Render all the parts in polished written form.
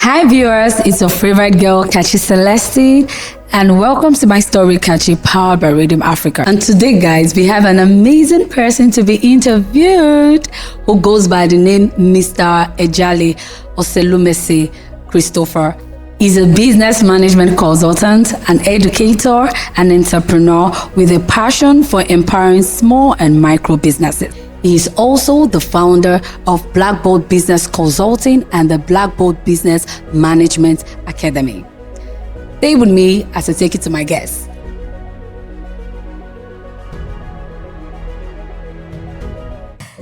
Hi viewers, it's your favorite girl, KACHI Celeste, and welcome to my story, KACHI, powered by Radium Africa. And today, guys, we have an amazing person to be interviewed who goes by the name Mr. Ejale Oselumese Christopher. He's a business management consultant, an educator, an entrepreneur with a passion for empowering small and micro businesses. He is also the founder of BlackBot Business Consulting and the BlackBot Business Management Academy. Stay with me as I take you to my guest.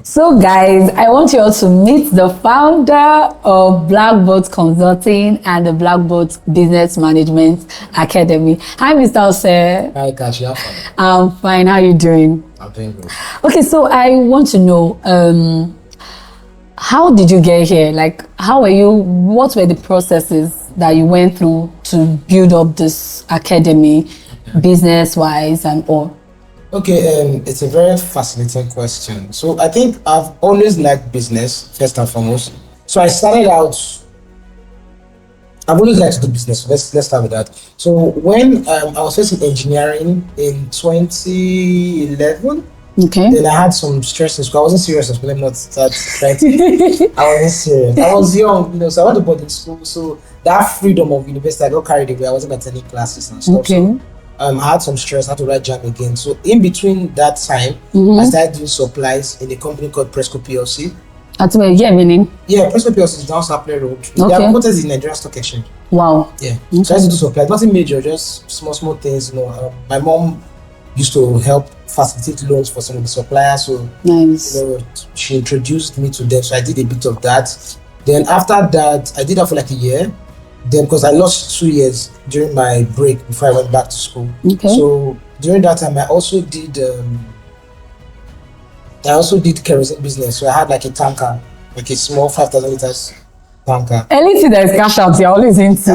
So guys, I want you all to meet the founder of BlackBot Consulting and the BlackBot Business Management Academy. Hi, Mr. Ose. Hi, Kachi. I'm fine. How are you doing? I'm doing good. Okay, so I want to know, how did you get here? Like, what were the processes that you went through to build up this academy, business-wise and all? Okay, it's a very fascinating question. So I think I've always liked business, first and foremost. So I started out, I've always liked to do business. Let's start with that. So when I was first in engineering in 2011, okay, then I had some stress in school. I wasn't serious in school. Let me not start trying to. I wasn't serious. I was young, so I went to boarding school. So that freedom of university, I got carried away. I wasn't attending classes and stuff. Okay. So, I had some stress, I had to write jam again. So in between that time, I started doing supplies in a company called Presco PLC. Meaning? Yeah, Presco PLC is down Sapler Road. Okay. They are quoted in Nigerian Stock Exchange. Wow. Yeah. Okay. So I used to do supplies, nothing major, just small things. My mom used to help facilitate loans for some of the suppliers. So nice. She introduced me to them. So I did a bit of that. Then after that, I did that for like a year. Then, because I lost 2 years during my break before I went back to school. Okay. So during that time, I also did kerosene business. So I had like a tanker, like a small 5,000 liters tanker. Anything that is cash out, you're always into.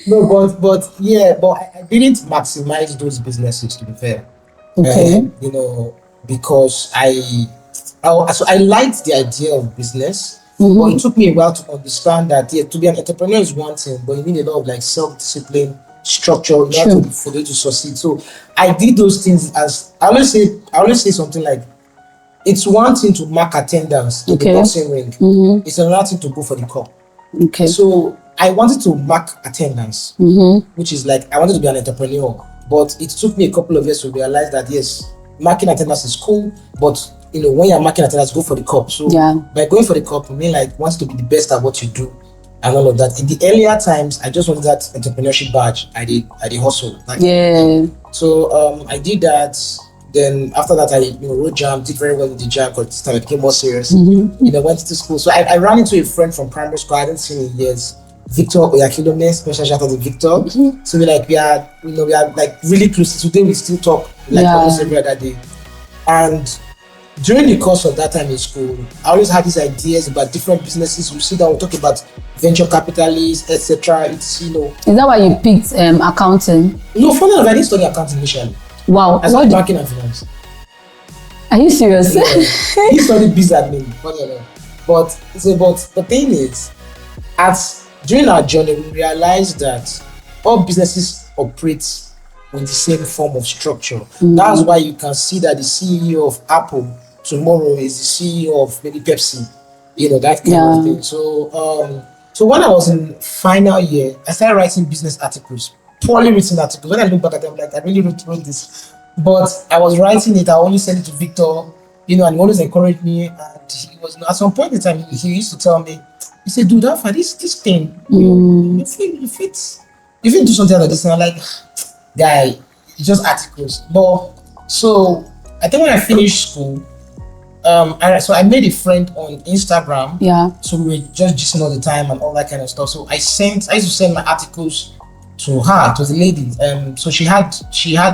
No, but I didn't maximize those businesses, to be fair. Okay. Because I liked the idea of business. But it took me a while to understand that to be an entrepreneur is one thing, but you need a lot of like self-discipline, structure, for you to succeed. So I did those things as I always say something like, it's one thing to mark attendance in the boxing ring. It's another thing to go for the cup. Okay. So I wanted to mark attendance, which is like I wanted to be an entrepreneur, but it took me a couple of years to realize that yes, marking attendance is cool, but when you're marking attendance, go for the cup. So by going for the cup, I mean like wants to be the best at what you do and all of that. In the earlier times, I just wanted that entrepreneurship badge. I did hustle. So I did that. Then after that, I wrote jam, did very well in the jam because this time I became more serious. Went to school. So I ran into a friend from primary school I hadn't seen in years. Victor Oyakilome, special shout out to Victor. So we are like really close. Today we still talk like almost every other day. And during the course of that time in school, I always had these ideas about different businesses. We sit down, we talk about venture capitalists, etc. It's Is that why you picked accounting? No, funny enough, I didn't study accounting initially. Wow. I studied banking and finance. Are you serious? Yeah. He studied business admin. Funny enough. But the thing is, during our journey, we realized that all businesses operate with the same form of structure. That's why you can see that the CEO of Apple tomorrow is the CEO of maybe Pepsi, that kind of thing. So when I was in final year, I started writing business articles, poorly written articles. When I look back at them, like I really wrote this, but I was writing it. I only sent it to Victor, and he always encouraged me. And he was at some point in time he used to tell me, he said, "Dude, for this thing, if you do something like this," and I'm like, "Guy, it's just articles." But so I think when I finished school, I made a friend on Instagram. Yeah. So we were just gisting all the time and all that kind of stuff. So I used to send my articles to her. It was a lady. So she had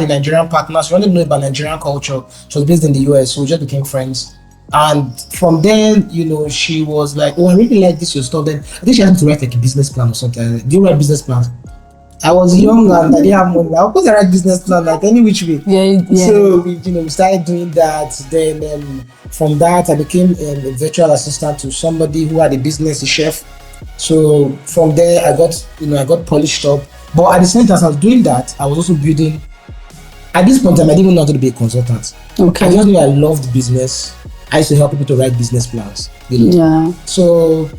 a Nigerian partner. She wanted to know about Nigerian culture. She was based in the US, so we just became friends. And from there, she was like, "Oh, I really like your stuff." Then I think she had to write like a business plan or something. Do you write business plans? I was young and I didn't have money. Of course, I write business plan like any which way. Yeah. So we started doing that. Then from that, I became a virtual assistant to somebody who had a business, a chef, So from there, I got polished up. But at the same time, as I was doing that, I was also building. At this point in time, I didn't even know how to be a consultant. Okay. I just knew I loved business. I used to help people to write business plans. Yeah. So,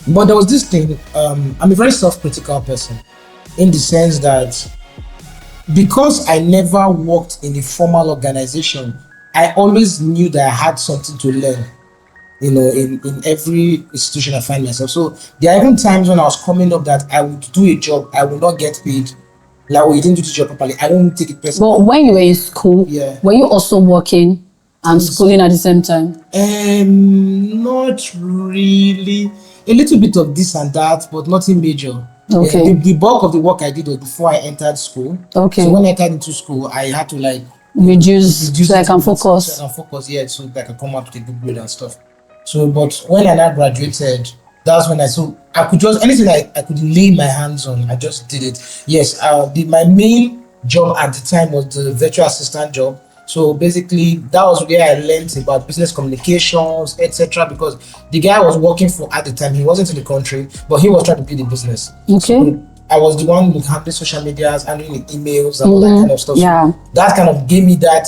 but there was this thing. I'm a very self-critical person, in the sense that because I never worked in a formal organization, I always knew that I had something to learn. In every institution I find myself. So there are even times when I was coming up that I would do a job, I will not get paid. Like, oh, you didn't do the job properly. I don't take it personally. But when you were in school, were you also working and schooling at the same time? Not really. A little bit of this and that, but nothing major. Okay. The bulk of the work I did was before I entered school. Okay. So when I entered into school, I had to reduce so I can focus. So I can focus, so that I can come out with a good grade and stuff. So, but when I now graduated, that's when I could just, anything I could lay my hands on, I just did it. Yes, my main job at the time was the virtual assistant job. So basically, that was where I learned about business communications, etc. Because the guy I was working for at the time, he wasn't in the country, but he was trying to build a business. Okay. So I was the one who handling social medias, handling emails, and all that kind of stuff. Yeah. So that kind of gave me that.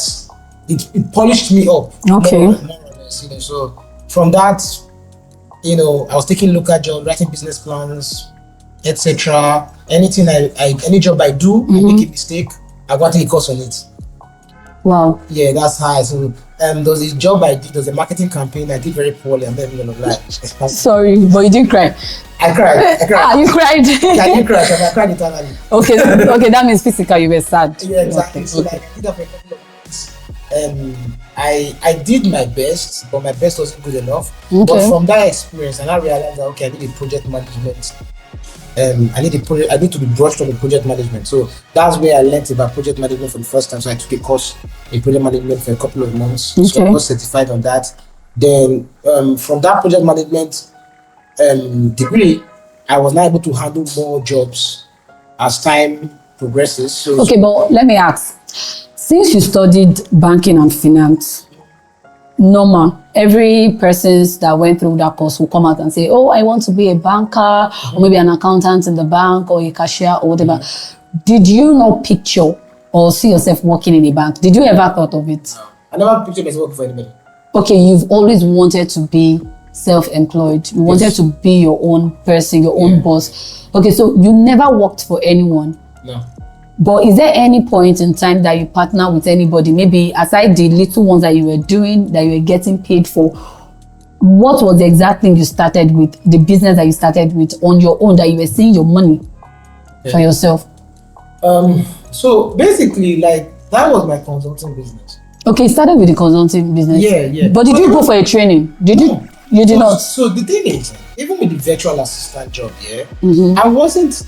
It polished me up. Okay. More or less, So from that, I was taking local jobs, writing business plans, etc. Anything any job I do, I make a mistake, I got to take a course on it. Wow. Yeah, that's how. So there was a job I did, there was a marketing campaign I did very poorly. I'm not gonna lie. Sorry, but you didn't cry. I cried. You cried? Yeah, I did cry. I cried internally. Okay, that means physical, you were sad. Yeah, exactly. Okay. So I did that for a couple of months. I did my best, but my best wasn't good enough. Okay. But from that experience, I realized that I need a project management. I need to be brought on the project management. So that's where I learned about project management for the first time. So I took a course in project management for a couple of months. Okay. So I got certified on that. Then from that project management degree, I was now able to handle more jobs as time progresses. So okay, but let me ask. Since you studied banking and finance, normal, every person that went through that course will come out and say, oh, I want to be a banker, or maybe an accountant in the bank, or a cashier, or whatever. Did you not picture or see yourself working in a bank? Did you ever thought of it? I never pictured myself working for anybody. Okay, you've always wanted to be self-employed. You wanted to be your own person, your own boss. Okay, so you never worked for anyone. No. But is there any point in time that you partner with anybody, maybe aside the little ones that you were doing, that you were getting paid for? What was the exact thing you started with, the business that you started with on your own, that you were seeing your money for yourself? So basically, that was my consulting business. Okay, you started with the consulting business. Yeah. But did you go for a training? Did you? You did not. So the thing is, even with the virtual assistant job, I wasn't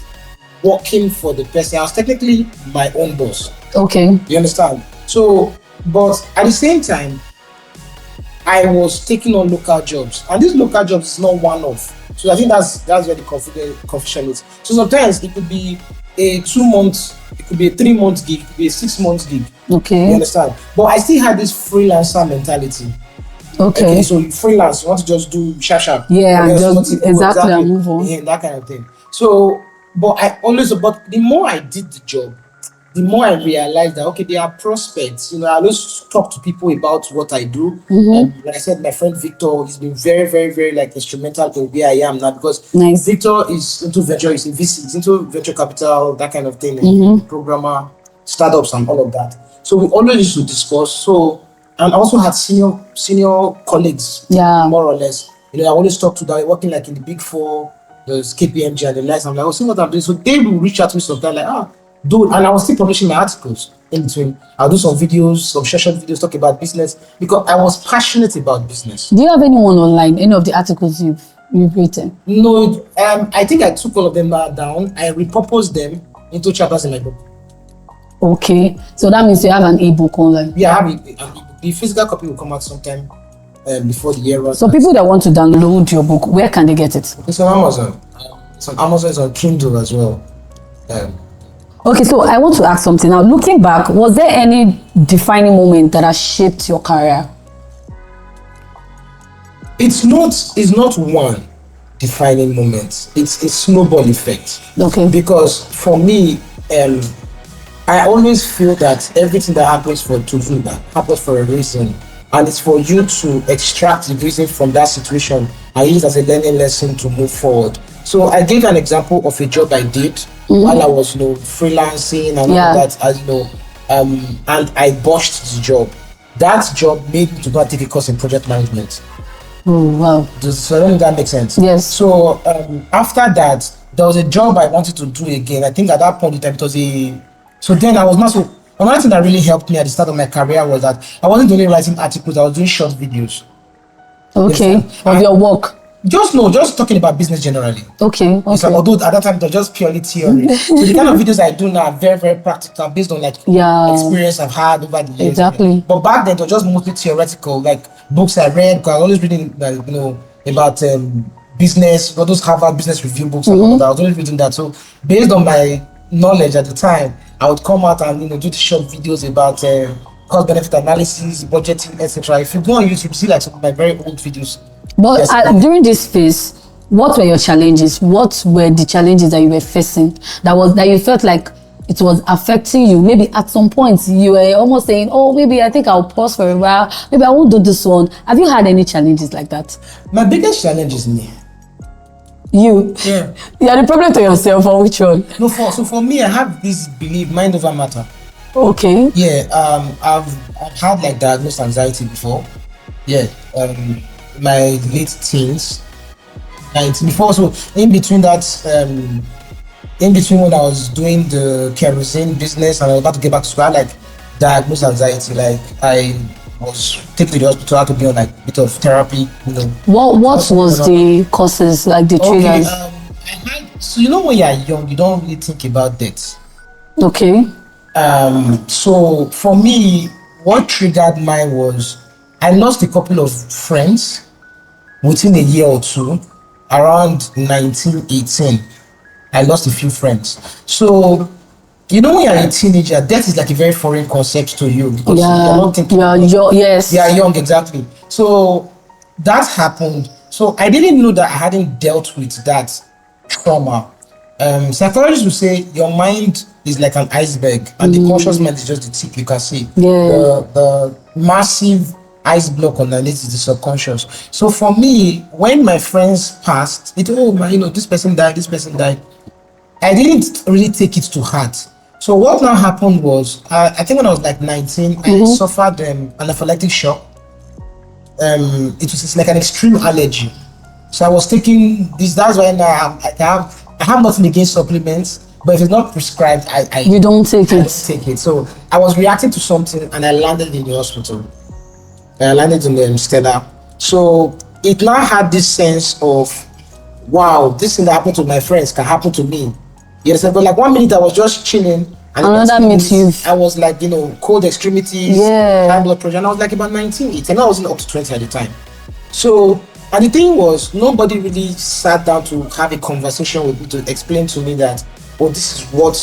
working for the person. I was technically my own boss. Okay. You understand? So, but at the same time, I was taking on local jobs, and these local jobs is not one-off. So I think that's where the confusion is. So sometimes it could be a 2 months, it could be a 3 month gig, it could be a 6 month gig. Okay. You understand? But I still had this freelancer mentality. Okay. So you freelance, you want to just do sharp. Yeah, exactly, and move on. Yeah, that kind of thing. So, but the more I did the job, the more I realized that, okay, there are prospects. I always talk to people about what I do. Like I said, my friend Victor, he's been very, very, very instrumental in where I am now, because Victor is into venture, he's into venture capital, that kind of thing, programmer, startups, and all of that. So we always used to discuss. So, and I also had senior colleagues, more or less. I always talk to them, working in the Big Four, the KPMG and the likes. I'm like, oh, see what I'm doing. So they will reach out to me sometimes dude, and I was still publishing my articles in between. I'll do some videos, some short videos, talk about business, because I was passionate about business. Do you have anyone online, any of the articles you've written? No, I think I took all of them down. I repurposed them into chapters in my book. Okay, so that means you have an ebook online. Yeah, I have an ebook. The physical copy will come out sometime before the year runs. So people that want to download your book, where can they get it? It's on Amazon. It's on Kindle as well. Okay, so I want to ask something now. Looking back, was there any defining moment that has shaped your career? It's not one. defining moment. It's a snowball effect. Okay. Because for me, I always feel that everything that happens for to do that happens for a reason, and it's for you to extract the reason from that situation and use it as a learning lesson to move forward. So I gave an example of a job I did while I was, freelancing and all that, as and I botched the job. That job made me to go and take a course in project management. Oh, wow. So I don't know if that makes sense. Yes. So after that, there was a job I wanted to do again. I think at that point in time, it was so then I was not so. Another thing that really helped me at the start of my career was that I wasn't only writing articles, I was doing short videos. Okay. Of your work. Just talking about business generally. Okay. So although at that time it was just purely theory. So the kind of videos I do now are very, very practical, based on experience I've had over the years. Exactly. But back then it was just mostly theoretical, like books I read, because I was always reading about business, all those Harvard Business Review books and all that. I was always reading that. So based on my knowledge at the time, I would come out and do the short videos about cost benefit analysis, budgeting, etc. If you go on YouTube, you see like some of my very old videos. But during this phase, what were your challenges? What were the challenges that you were facing that you felt like it was affecting you? Maybe at some point you were almost saying, oh, maybe I think I'll pause for a while. Maybe I won't do this one. Have you had any challenges like that? My biggest challenge is me. You? Yeah. You are the problem to yourself, or which one? No, for me, I have this belief, mind over matter. Okay. Yeah. I've had like diagnosed anxiety before. Yeah. My late teens. Before, so in between that, in between when I was doing the kerosene business and I was about to get back to school, I had like diagnosed anxiety. Like I was taken to the hospital, I had to be on like a bit of therapy. What was the causes, like the triggers? So when you are young, you don't really think about death. Okay. So for me, what triggered mine was I lost a couple of friends within a year or two. Around 1918, I lost a few friends. So when you're a teenager, death is like a very foreign concept to you because you're not thinking. Yes. You are young, exactly. So that happened. So I didn't know that I hadn't dealt with that trauma. Psychologists would say your mind is like an iceberg, and the conscious mind is just the tip you can see. Yeah. The massive ice block underneath is the subconscious. So for me, when my friends passed, this person died. I didn't really take it to heart. So what now happened was, I think when I was like 19, I suffered an anaphylactic shock. It's like an extreme allergy. So I was taking this. That's why now I have nothing against supplements, but if it's not prescribed, you don't take it. Take it. So I was reacting to something, and I landed in the hospital. I landed in Stella. So it now had this sense of, wow, this thing that happened to my friends can happen to me. You understand? But like 1 minute I was just chilling, and another minute I was like, cold extremities, high blood pressure, and I was like about 19, and I wasn't up to 20 at the time. So, and the thing was, nobody really sat down to have a conversation with me to explain to me that, oh, this is what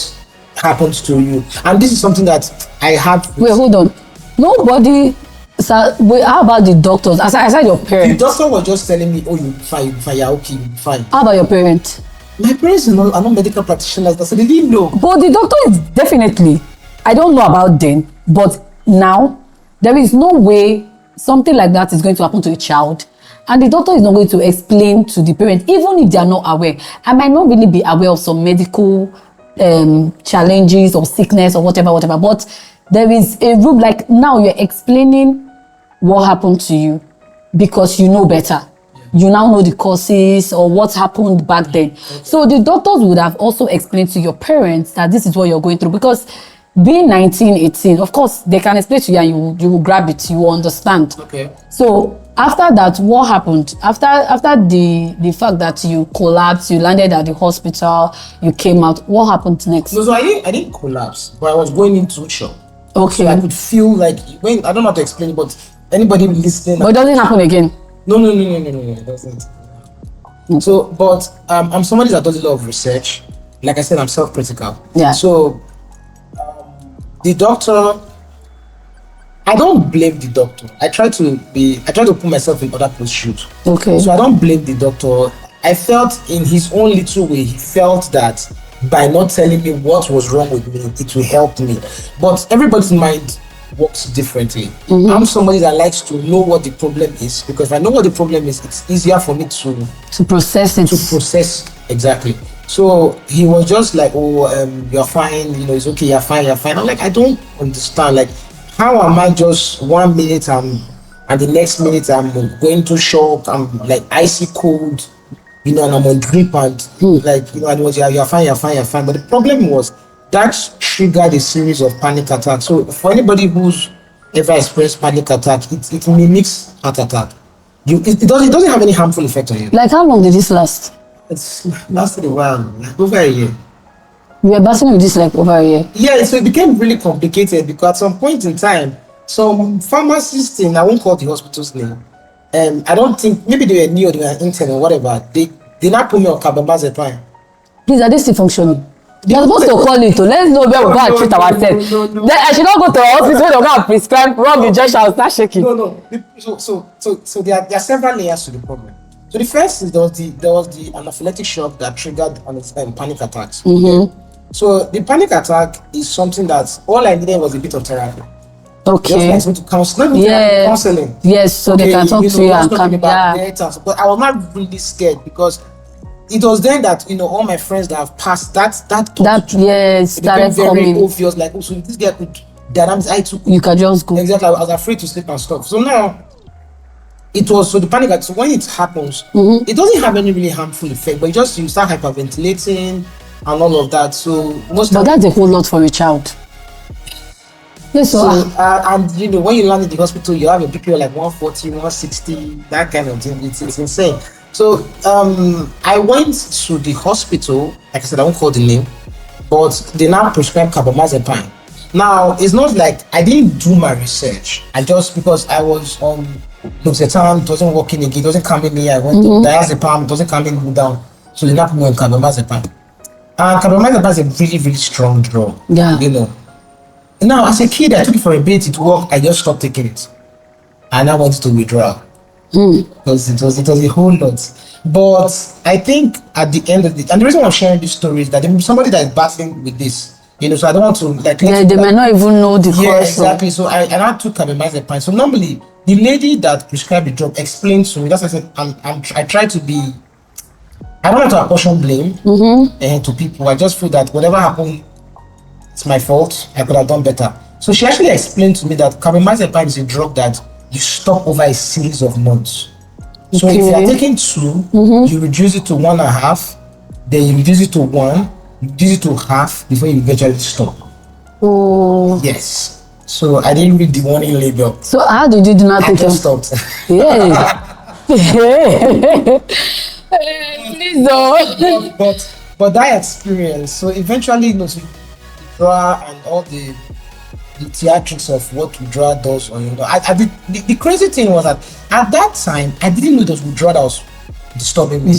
happened to you, and this is something that I had. Wait, hold on. Nobody. So, wait, how about the doctors? Aside your parents? The doctor was just telling me, oh, you'll be fine, you're okay, you'll be fine. How about your parents? My parents are not medical practitioners, so they didn't know. But the doctor is definitely, I don't know about then, but now, there is no way something like that is going to happen to a child. And the doctor is not going to explain to the parent, even if they are not aware. I might not really be aware of some medical challenges or sickness or whatever, but there is a room, like now you're explaining what happened to you because you know better. You now know the causes or what happened back then. Okay. So the doctors would have also explained to your parents that this is what you're going through, because being 19, 18, of course, they can explain to you and you will grab it, you will understand. Okay. So after that, what happened? After the fact that you collapsed, you landed at the hospital, you came out, what happened next? No, so I didn't collapse, but I was going into shock. Okay. So I could feel like, I don't know how to explain it, but anybody listening. But it doesn't happen again? No, it doesn't. Okay. So, but I'm somebody that does a lot of research. Like I said, I'm self-critical. Yeah. So, the doctor, I don't blame the doctor. I try to put myself in other people's shoes. Okay. So I don't blame the doctor. I felt in his own little way, he felt that by not telling me what was wrong with me, it will help me. But everybody's mind works differently. I'm somebody that likes to know what the problem is, because if I know what the problem is, it's easier for me to process it. To process, exactly. So he was just like, oh, you're fine, it's okay, you're fine. I'm like, I don't understand. Like, how am I just 1 minute and the next minute I'm going to shock, I'm like icy cold, and I'm on drip and like, and it was, you're fine. But the problem was that triggered a series of panic attacks. So for anybody who's ever experienced panic attack, it mimics heart attack. It doesn't have any harmful effect on you. Like, how long did this last? It's lasted a while, like over a year. You were battling with this like over a year? Yeah, so it became really complicated because at some point in time, some pharmacists I won't call the hospital's name, I don't think, maybe they were new or they were intern or whatever, they now put me on carbamazepine. Please, are they still functioning? You're supposed to call it to let's know where we go and treat ourselves. Then I should not go to the hospital where they go and prescribe rub injection and start shaking. No. So there are several layers to the problem. So the first is there was the anaphylactic shock that triggered panic attacks. So the panic attack is something that all I needed was a bit of therapy. Okay. Just like to counseling. Counseling. Yes, so they can talk to you and come. But I was not really scared because it was then that all my friends that have passed that started very coming. obvious. Like, so this guy could dynamics I took. You can just go. Exactly. I was afraid to sleep and stuff. So now it was the panic attack. So when it happens, it doesn't have any really harmful effect, but you start hyperventilating and all of that. So that's a whole lot for a child. Yes, and when you land in the hospital, you have a BP like 140, 160, that kind of thing. It's insane. So I went to the hospital. Like I said, I won't call the name, but they now prescribed carbamazepine. Now it's not like I didn't do my research. I just, because I was on Losartan, doesn't work in again, doesn't come in me. I went to diazepam, doesn't come in me down. So they now put me on carbamazepine. And carbamazepine is a really, really strong drug. Yeah. Now, as a kid, I took it for a bit, it worked, I just stopped taking it. And I wanted to withdraw. Because it was a whole lot. But I think at the end of the, and the reason why I'm sharing this story is that there may be somebody that is battling with this. So I don't want to like. Yeah, they may not even know the cause. Yeah, exactly. So I now took carbamazepine. So normally, the lady that prescribed the drug explained to me. That's why I said I try to be. I don't want to apportion blame to people. I just feel that whatever happened, it's my fault. I could have done better. So she actually explained to me that carbamazepine is a drug that you stop over a series of months. So if you are taking 2, you reduce it to 1.5, then you reduce it to 1, you reduce it to half before you eventually stop. Oh. Yes. So I didn't read the warning label. So how did you do not take it? I just stopped. Yeah. Please don't. But that experience, so eventually, withdrawal and all the theatrics of what withdrawal does on you. The crazy thing was that at that time, I didn't know those withdrawal that was disturbing me.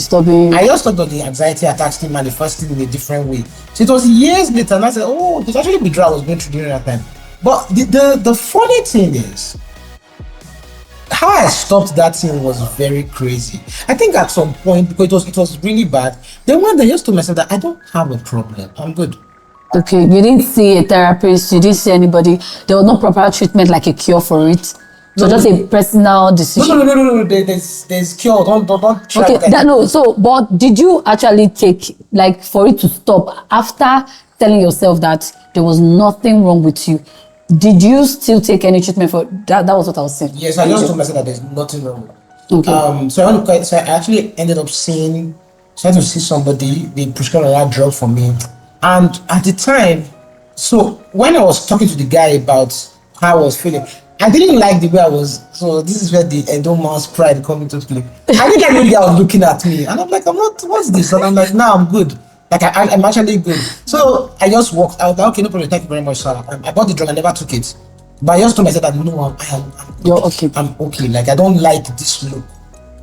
I just thought that the anxiety attacks came manifesting in a different way. So it was years later, and I said, oh, there's actually withdrawal I was going through during that time. But the funny thing is, how I stopped that thing was very crazy. I think at some point, because it was really bad, then one day I just told myself that I don't have a problem. I'm good. Okay, you didn't see a therapist, you didn't see anybody. There was no proper treatment like a cure for it. So just a personal decision. No. There's cure. Don't try. Okay, So, but did you actually take like for it to stop after telling yourself that there was nothing wrong with you? Did you still take any treatment for that? That was what I was saying. Yes, I just told myself that there's nothing wrong. Okay. So I actually ended up trying to see somebody. They prescribed that drug for me, and at the time, so when I was talking to the guy about how I was feeling, I didn't like the way I was. So this is where the endoman's pride come into play. I didn't like the way I was looking at me, and I'm like, I'm not. What's this? And I'm like, nah, I'm good. Like I'm actually good. So I just walked out. Okay, no problem. Thank you very much, sir. I bought the drug. I never took it, but I just told myself that no, you're okay. I'm okay. Like I don't like this look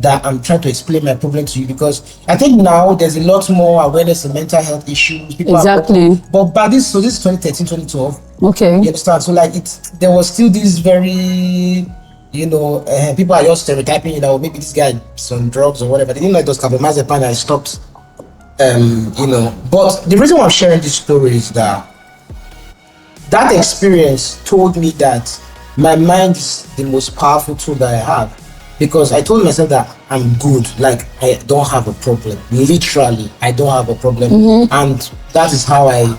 that I'm trying to explain my problem to you, because I think now there's a lot more awareness in mental health issues. People exactly. But by this is 2013, 2012. Okay. You understand? So like there was still this very people are just stereotyping, maybe this guy is on drugs or whatever. They didn't know it was carbamazepine. I stopped. But the reason why I'm sharing this story is that experience told me that my mind is the most powerful tool that I have, because I told myself that I'm good, like I don't have a problem. Literally, I don't have a problem, and that is how I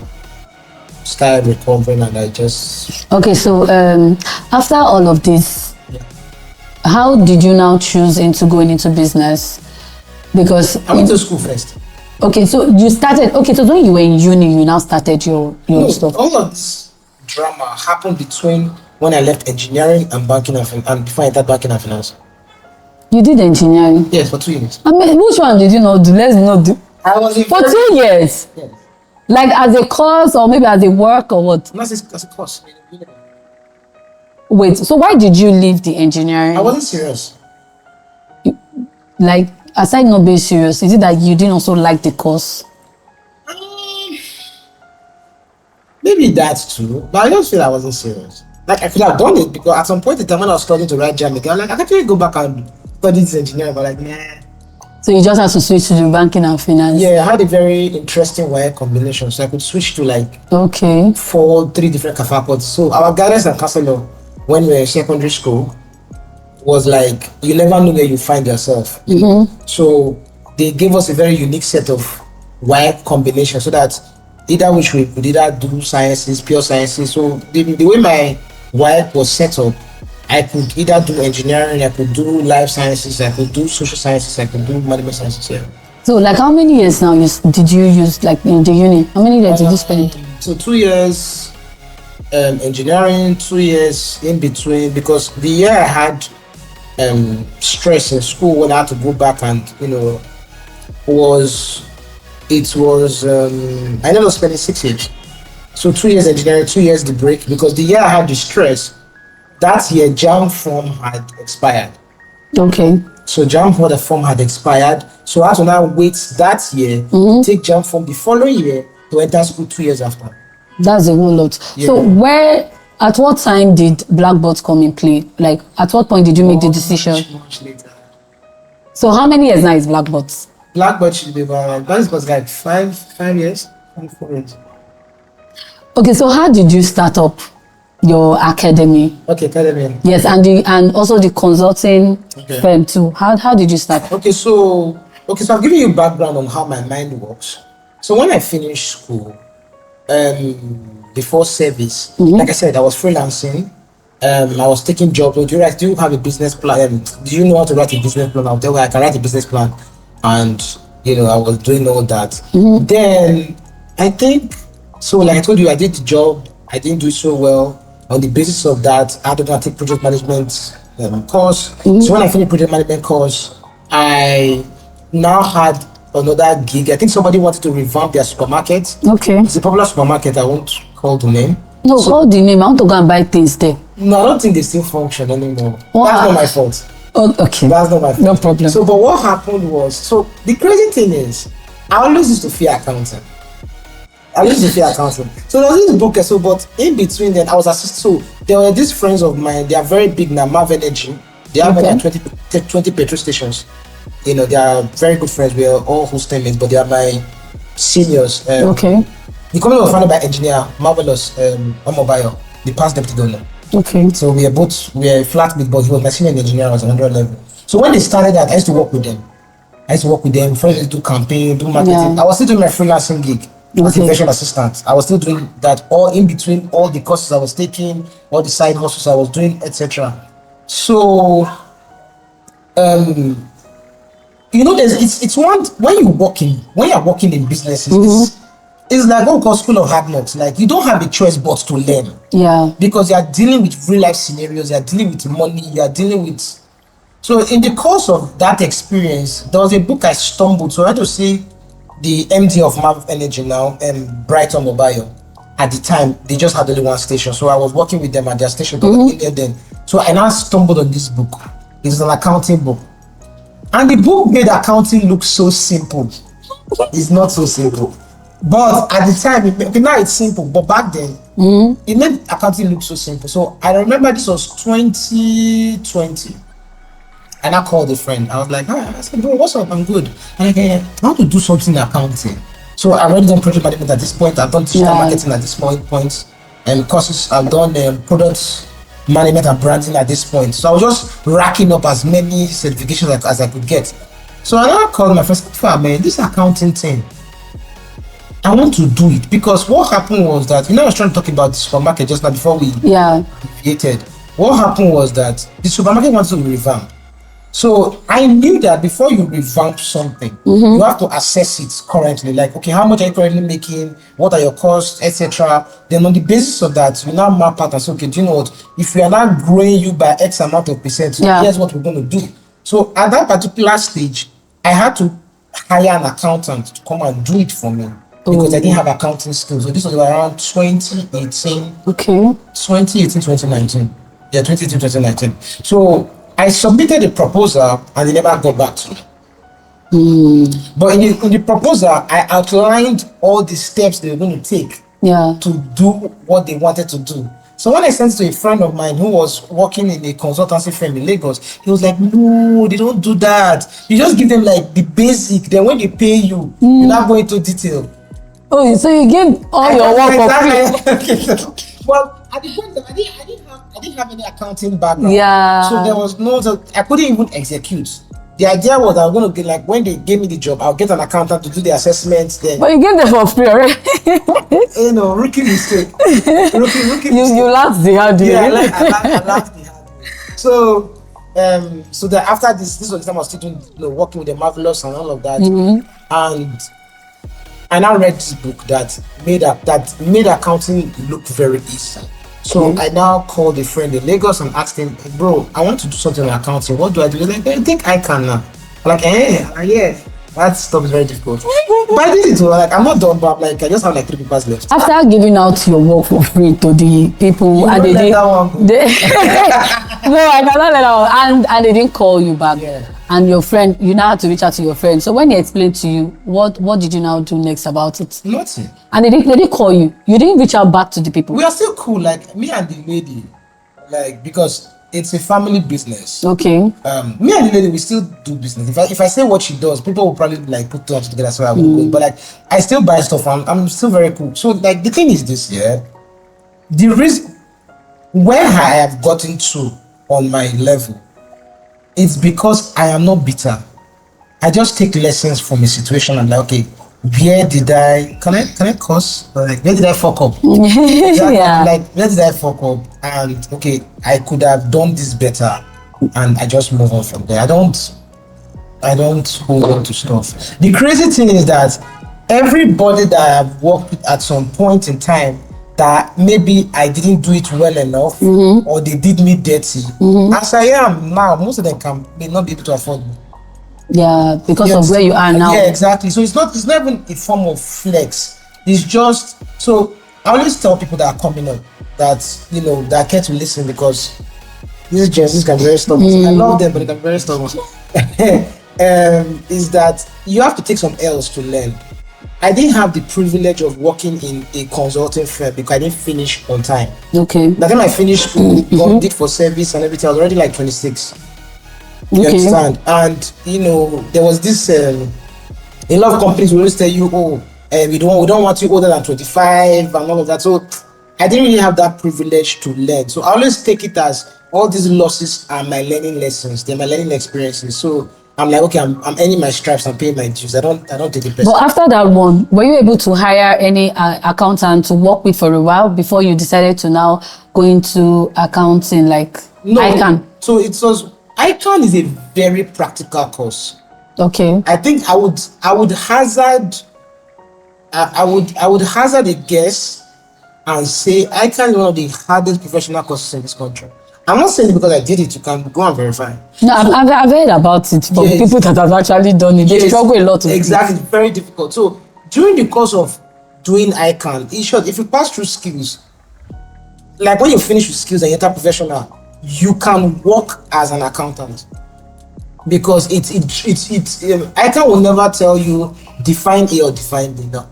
started recovering. And I just Okay, so after all of this, how did you now choose into going into business? Because I went to school first. Okay, so you started. Okay, so when you were in uni, you now started your stuff. All of this drama happened between when I left engineering and banking and before I entered banking and finance. You did engineering? Yes, for 2 years. I mean, which one did you not do? Let's not do. I was for 2 years. Yes. Like as a course or maybe as a work or what? Not as a course. Wait, so why did you leave the engineering? I wasn't serious. Like, aside not being serious, is it that you didn't also like the course? Maybe that too, but I don't feel I wasn't serious. Like I could have done it, because at some point in time when I was studying to write Jam again, I'm like, I can actually go back and study this engineering, but like, nah. So you just had to switch to the banking and finance? Yeah, I had a very interesting wire combination, so I could switch to like 3 different faculties. So our guidance and counselor when we were in secondary school was like, you never know where you find yourself. So they gave us a very unique set of wire combinations, so that either which we could either do sciences, pure sciences. So the way my wire was set up, I could either do engineering, I could do life sciences, I could do social sciences, I could do management sciences. Yeah. So like how many years now did you use like in the uni? How many years did you spend? So 2 years engineering, 2 years in between, because the year I had stress in school when I had to go back and I ended up spending 6 years. So 2 years engineering, 2 years the break, because the year I had the stress, that year JAM form had expired. Okay. So JAM for the form had expired. So I had to now wait that year, take JAM form the following year to enter school 2 years after. That's a whole lot. Yeah. So at what time did BlackBot come in play? Like at what point did you make the decision? Much later. So how many years now is BlackBot? BlackBot should be about, that was like 5 years, 4 years. Okay, so how did you start up your academy? Okay, academy. Yes, and also the consulting firm too. How did you start? Okay, so I'm giving you background on how my mind works. So when I finished school, before service, like I said, I was freelancing. I was taking jobs. Do you have a business plan? Do you know how to write a business plan? I'll tell you I can write a business plan, and I was doing all that. Then I think so. Like I told you, I did the job. I didn't do so well. On the basis of that, I had to take project management course. So when I finished project management course, I now had another gig. I think somebody wanted to revamp their supermarket. Okay. It's a popular supermarket. I won't call the name. No, call the name. I want to go and buy things there. No, I don't think they still function anymore. Wow. That's not my fault. Oh, okay. That's not my fault. No problem. So, but what happened was, so the crazy thing is, I always used to fear accounting. So there was this book, but in between then I was assisting. So there were these friends of mine, they are very big now, Mav Energy. They have 20 petrol stations. They are very good friends. We are all hosting mates, but they are my seniors. Okay. The company was founded by engineer Marvelous Omobayo, the past deputy donor. Okay. So we are flatmates, but he was my senior engineer, I was another level. So when they started that, I used to work with them. First do campaign, do marketing. Yeah. I was still doing my freelancing gig. As a virtual assistant, I was still doing that all in between all the courses I was taking, all the side hustles I was doing, etc. So, it's one when you're working in businesses, it's like what we call school of hard knocks. Like you don't have a choice but to learn. Yeah. Because you are dealing with real life scenarios, you are dealing with money, you are dealing with. So in the course of that experience, there was a book I stumbled. So I had to say. The MD of Mav Energy now, Brighton Mobile, at the time they just had only one station, so I was working with them at their station. Then, so I now stumbled on this book. It's an accounting book, and the book made accounting look so simple. It's not so simple. But at the time, okay, now it's simple. But back then, it made accounting look so simple. So I remember this was 2020. And I called a friend. I was like, hi. I said, bro, what's up? I'm good. And I want to do something in accounting. So I already done project management at this point. I've done digital marketing at this point. And courses, I've done product management and branding at this point. So I was just racking up as many certifications as I could get. So I now called my friend, man, this accounting thing, I want to do it. Because what happened was that, I was trying to talk about the supermarket just now before we deviated. What happened was that the supermarket wanted to revamp. So I knew that before you revamp something, you have to assess it currently. Like, okay, how much are you currently making? What are your costs, etc. Then on the basis of that, you now map out and say, okay, do you know what? If we are not growing you by X amount of percent, so here's what we're going to do. So at that particular stage, I had to hire an accountant to come and do it for me because I didn't have accounting skills. So this was around 2018. Okay. 2019. Yeah, 2018, 2019. So I submitted a proposal and they never got back to me. But in the proposal, I outlined all the steps they were going to take to do what they wanted to do. So when I sent it to a friend of mine who was working in a consultancy firm in Lagos, he was like, no, they don't do that. You just give them like the basic. Then when they pay you, you're not going into detail. Oh, so you gave all your work for free. Well, at the point that I didn't have any accounting background. So there was I couldn't even execute. The idea was I was going to get, like, when they gave me the job, I'll get an accountant to do the assessments. Then, but you gave them for free already. Rookie mistake. Rookie mistake. You laughed the hard way. Yeah, I laughed the hard way. So, so that after this was the time I was still doing, working with the Marvelous and all of that. And I now read this book that made accounting look very easy. So I now called a friend in Lagos and asked him, bro, I want to do something in accounting. What do I do? He's like, I think I can now. I'm like, yeah. That stuff is very difficult. But I did it. Like, I'm not done, but like I just have like 3 papers left. After giving out your work for free to the people, and they didn't. No, I cannot let that one. And they didn't call you back. Yeah. And your friend, you now had to reach out to your friend. So when he explained to you, what did you now do next about it? Nothing. And they didn't call you. You didn't reach out back to the people. We are still cool, like me and the lady, like, because it's a family business. Okay. Me and the lady, we still do business. If I say what she does, people will probably like put two and two together, so I will go. But like, I still buy stuff. I'm still very cool. So like, the thing is this, the reason where I have gotten to on my level, it's because I am not bitter. I just take lessons from a situation and like, okay, where did I curse? Like, where did I fuck up? Yeah. Like, where did I fuck up? And okay, I could have done this better, and I just move on from there. I don't hold on to stuff. The crazy thing is that everybody that I have worked with at some point in time that maybe I didn't do it well enough, or they did me dirty. As I am now, most of them may not be able to afford me. Yeah, because of where you are now. Yeah, exactly. So it's not even a form of flex. It's just, so I always tell people that are coming up that, that care to listen, because these Gen can be very stubborn. I love them, but they can be very stubborn. Is that you have to take some L's to learn. I didn't have the privilege of working in a consulting firm because I didn't finish on time. Okay. By the time I finished school, did for service and everything, I was already like 26. You understand? And there was this a lot of companies will always tell you, we don't want you older than 25 and all of that. So I didn't really have that privilege to learn. So I always take it as all these losses are my learning lessons, they're my learning experiences. So I'm like, okay, I'm earning my stripes, I'm paying my dues. I don't take it personally. But after that one, were you able to hire any accountant to work with for a while before you decided to now go into accounting, like ICANN? So ICANN is a very practical course. Okay. I think I would hazard a guess and say ICANN is one of the hardest professional courses in this country. I'm not saying it because I did it, you can go and verify. No, I've heard about it from people that have actually done it. They struggle a lot with exactly, it's very difficult. So during the course of doing ICANN, in short, if you pass through skills, like when you finish with skills and you enter professional, you can work as an accountant. Because ICANN will never tell you define A or define B. No.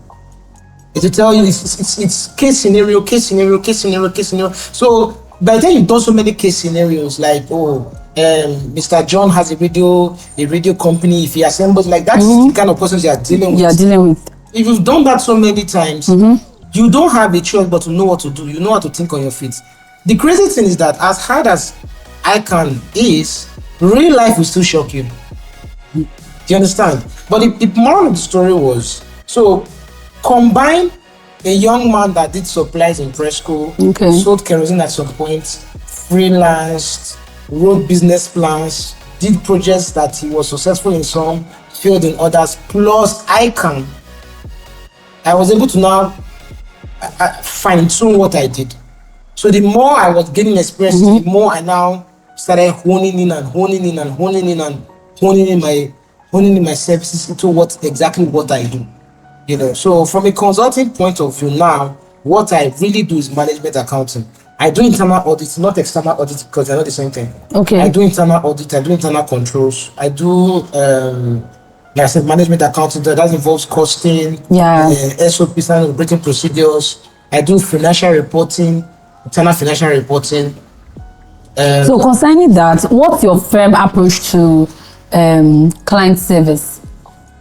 It will tell you it's case scenario, case scenario, case scenario, case scenario. So by the time you've done so many case scenarios, like Mr. John has a radio company. If he assembles, like that's the kind of persons you are dealing with. You are dealing with. If you've done that so many times, you don't have a choice but to know what to do. You know how to think on your feet. The crazy thing is that as hard as ICANN is, real life will still shock you. Do you understand? But the moral of the story was, so combine a young man that did supplies in Presco, sold kerosene at some point, freelanced, wrote business plans, did projects that he was successful in some, failed in others, plus ICANN. I was able to now fine-tune what I did. So the more I was gaining experience, the more I now started honing in my services into what I do. You know, so from a consulting point of view now, what I really do is management accounting. I do internal audit, not external audit, because they're not the same thing. Okay. I do internal audit, I do internal controls, I do like I said, management accounting. That involves costing, SOPs and operating procedures. I do financial reporting, internal financial reporting. So concerning that, what's your firm approach to client service?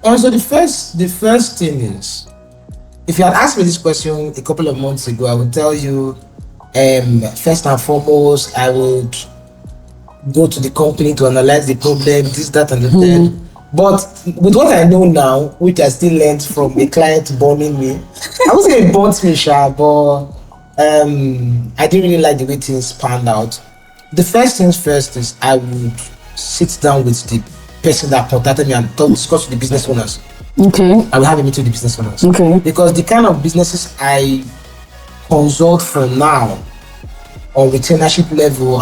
So the first thing is, if you had asked me this question a couple of months ago, I would tell you, first and foremost, I would go to the company to analyze the problem, this, that, and the third. But with what I know now, which I still learned from a client burning me, I would say it burnt me, but I didn't really like the way things panned out. The first things first is I would sit down with the person that contacted me and discuss with the business owners. Okay. I will have a meeting with the business owners. Okay. Because the kind of businesses I consult for now on retainership level,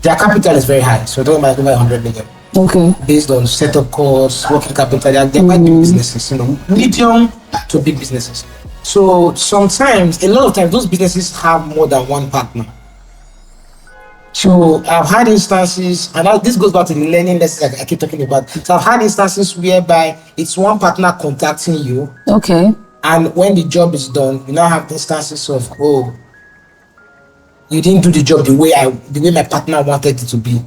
their capital is very high. So don't mind over 100 million. Okay. Based on setup costs, working capital, they're quite big businesses, medium to big businesses. So sometimes, a lot of times, those businesses have more than one partner. So I've had instances, and this goes back to the learning lessons I keep talking about. So I've had instances whereby it's one partner contacting you. Okay. And when the job is done, you now have instances of, you didn't do the job the way my partner wanted it to be.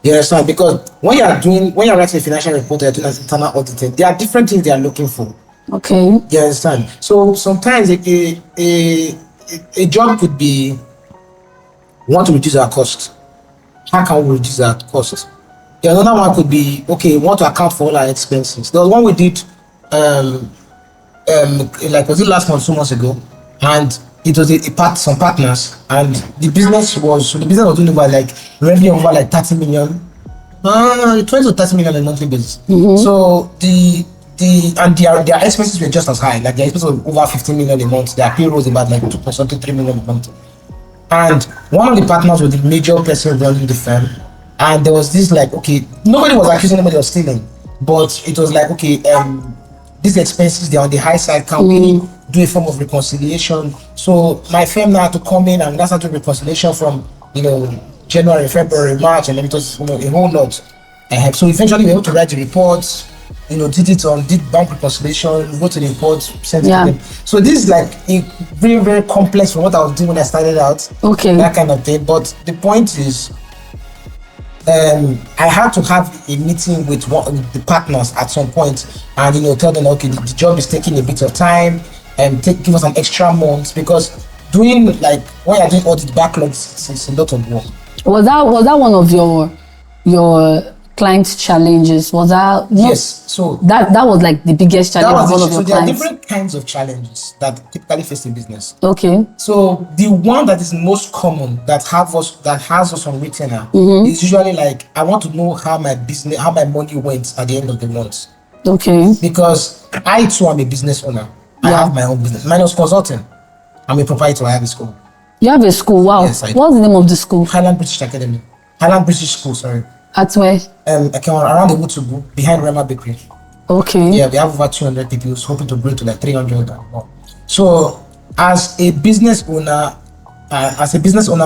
You understand? Because when you're writing a financial report, you're doing an internal auditing, there are different things they are looking for. Okay. You understand? So sometimes a job could be, we want to reduce our cost. How can we reduce our cost? The another one could be, we want to account for all our expenses. There was one we did, was it last month, 2 months ago, and it was some partners, and the business was doing revenue over 30 million, 20 to 30 million on a monthly basis. So their expenses were just as high. Like their expenses were over 15 million a month. Their payroll was about 2.3 million a month. And one of the partners was the major person running the firm. And there was this nobody was accusing anybody of stealing, but it was these expenses, they're on the high side. Can we do a form of reconciliation? So my firm now had to come in and that's how to reconciliation from January, February, March, and then it was a whole lot. So eventually we were able to write the reports, did bank reconciliation, go to the report, send it to them. So this is a very, very complex from what I was doing when I started out. Okay. That kind of thing. But the point is, I had to have a meeting with the partners at some point and tell them, the job is taking a bit of time and give us an extra month, because doing when you're doing audit backlogs, it's a lot of work. Was that one of your client challenges? Was that yes? So that was the biggest challenge of all of your clients. So there are different kinds of challenges that typically face a business. Okay. So the one that is most common that has us on retainer is usually I want to know how my money went at the end of the month. Okay. Because I too am a business owner. I have my own business. Minus consulting. I'm a proprietor. I have a school. You have a school? Wow. Yes, I do. What's the name of the school? Highland British Academy. Highland British School, sorry. At where? Around the Woodsubu, behind Rema Bakery. Okay. Yeah, we have over 200 people hoping to grow to 300 and more. So, as a business owner